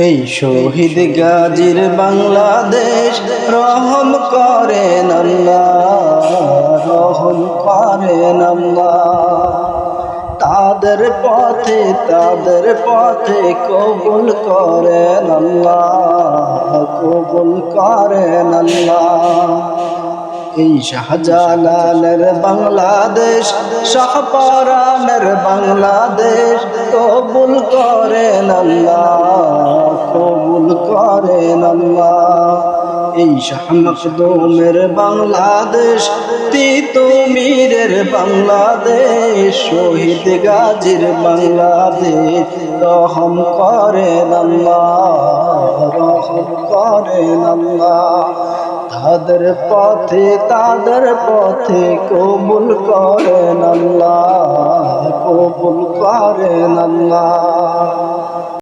এই শহীদ গাজীর বাংলাদেশ রহম করেন আল্লাহ, রহম করেন আল্লাহ। তাদের পথে কবুল করেন আল্লাহ, কবুল করেন আল্লাহ। এই শাহজালালের বাংলাদেশ, শাহপরানের বাংলাদেশ কবুল করেন আল্লাহ, কবুল করেন আল্লাহ। এই শাহ মখদুমের বাংলাদেশ, তিতুমীরের বাংলাদেশ, শহীদ গাজীর বাংলাদেশ রহম করেন আল্লাহ, রহম করেন আল্লাহ। তাদের পথে কবুল করেন আল্লাহ, কবুল করেন আল্লাহ।